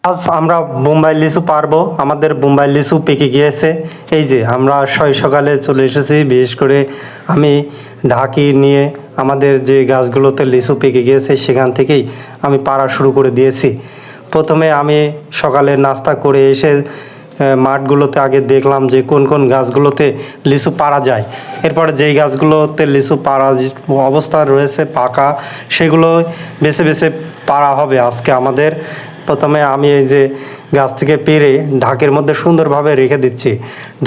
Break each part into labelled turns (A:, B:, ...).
A: আজ আমরা বোম্বাই লিচু পারবো। আমাদের বোম্বাই লিচু পেকে গিয়েছে। এই যে আমরা সকালে চলে এসেছি। বিশেষ করে আমি ঢাকি নিয়ে আমাদের যে গাছগুলোতে লিচু পেকে গিয়েছে সেখান থেকেই আমি পাড়া শুরু করে দিয়েছি। প্রথমে আমি সকালে নাস্তা করে এসে মাঠগুলোতে আগে দেখলাম যে কোন কোন গাছগুলোতে লিচু পাড়া যায়। এরপরে যেই গাছগুলোতে লিচু পাড়া অবস্থা রয়েছে পাকা, সেগুলো বেছে বেছে পাড়া হবে আজকে আমাদের। প্রথমে আমি এই যে গাছ থেকে পেড়ে ঢাকের মধ্যে সুন্দরভাবে রেখে দিচ্ছি।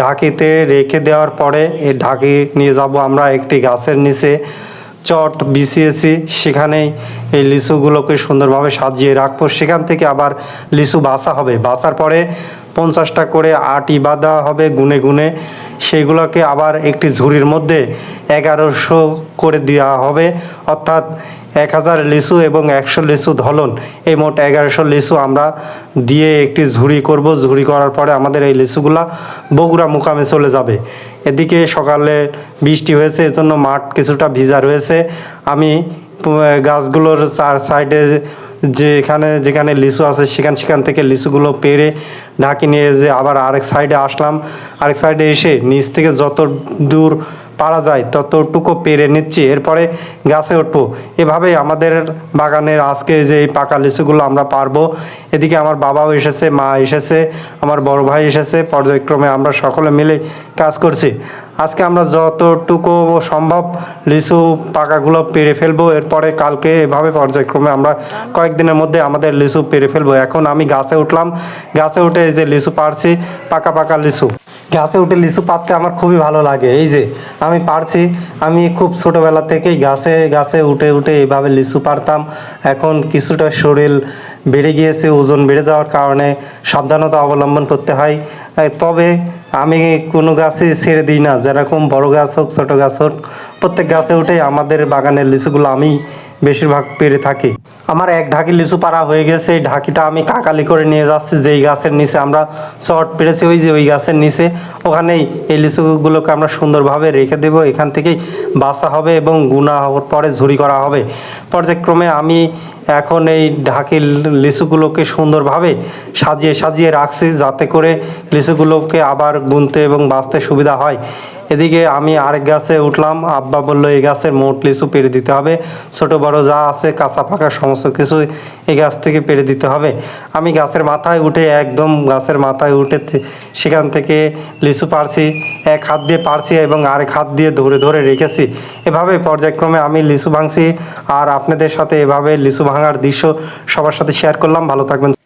A: ঢাকিতে রেখে দেওয়ার পরে এই ঢাকি নিয়ে যাব আমরা একটি গাছের নিচে, চট বিছিয়েছি, সেখানেই এই লিচুগুলোকে সুন্দরভাবে সাজিয়ে রাখবো। সেখান থেকে আবার লিচু বাছা হবে। বাছার পরে 50টা করে আটি বাঁধা হবে গুনে গুনে। সেগুলোকে আবার একটি ঝুড়ির মধ্যে 1100 করে দেওয়া হবে, অর্থাৎ 1000 লিচু এবং 100 লিচু ধলন, এই মোট 1100 লিচু আমরা দিয়ে একটি ঝুড়ি করব। ঝুড়ি করার পরে আমাদের এই লিচুগুলা বগুড়া মুকামে চলে যাবে। এদিকে সকালে বৃষ্টি হয়েছে, এজন্য মাঠ কিছুটা ভিজা রয়েছে। আমি গাছগুলোর চার সাইডে যেখানে লিচু আছে সেখান থেকে লিচুগুলো পেড়ে ঢাকি নিয়ে যে আবার আরেক সাইডে আসলাম। আরেক সাইডে এসে নিচ থেকে যত দূর পারা যায় ততটুকু পেরে নিচ্ছি, এরপরে গাছে উঠবো। এভাবেই আমাদের বাগানের আজকে যে এই পাকা লিচুগুলো আমরা পারবো। এদিকে আমার বাবাও এসেছে, মা এসেছে, আমার বড় ভাই এসেছে। পর্যায়ক্রমে আমরা সকলে মিলে কাজ করছি। আজকে আমরা যতটুকু সম্ভব লিচু পাকাগুলো পেরে ফেলবো। এরপরে কালকে এভাবে পর্যায়ক্রমে আমরা কয়েকদিনের মধ্যে আমাদের লিচু পেরে ফেলবো। এখন আমি গাছে উঠলাম। গাছে উঠে এই যে লিচু পারছি, পাকা পাকা লিচু। গাছে উঠে লিচু পাড়তে আমার খুবই ভালো লাগে। এই যে আমি পারছি, আমি খুব ছোটোবেলা থেকেই গাছে উঠে এইভাবে লিচু পারতাম। এখন কিছুটা শরীর বেড়ে গিয়েছে, ওজন বেড়ে যাওয়ার কারণে সাবধানতা অবলম্বন করতে হয়। তবে আমি কোনো গাছে ছেড়ে দিই না, যেরকম বড় গাছ হোক ছোটো গাছ হোক, প্রত্যেক গাছে উঠে আমাদের বাগানের লিচুগুলো আমি বেশিরভাগ পেরে থাকি। আমার এক ঢাকি লিচু পাড়া হয়ে গেছে। এই ঢাকিটা আমি কাকালি করে নিয়ে যাচ্ছি যেই গাছের নিচে আমরা চট পেরেছি, ওই যে ওই গাছের নিচে, ওখানেই এই লিচুগুলোকে আমরা সুন্দরভাবে রেখে দেব। এখান থেকেই বাছা হবে এবং গুনা হওয়ার পরে ঝুড়ি করা হবে। পর্যায়ক্রমে আমি এখন এই ঢাকির লিচুগুলোকে সুন্দরভাবে সাজিয়ে রাখছি, যাতে করে লিচুগুলোকে আবার গুনতে এবং বাছতে সুবিধা হয়। এদিকে আমি আরেক গাছে উঠলাম। আব্বা বলল এই গাছের মোট লিচু পেরে দিতে হবে, ছোট বড় যা আছে কাঁচা পাকা সমস্ত কিছু এই গাছ থেকে পেরে দিতে হবে। আমি গাছের মাথায় উঠে গাছের মাথায় উঠে সেখান থেকে লিচু পারছি। এক হাত দিয়ে পারছি এবং আরেক হাত দিয়ে ধরে রেখেছি। এভাবে পর্যায়ক্রমে আমি লিচু ভাঙছি, আর আপনাদের সাথে এভাবে লিচু ভাঙার দৃশ্য সবার সাথে শেয়ার করলাম। ভালো থাকবেন।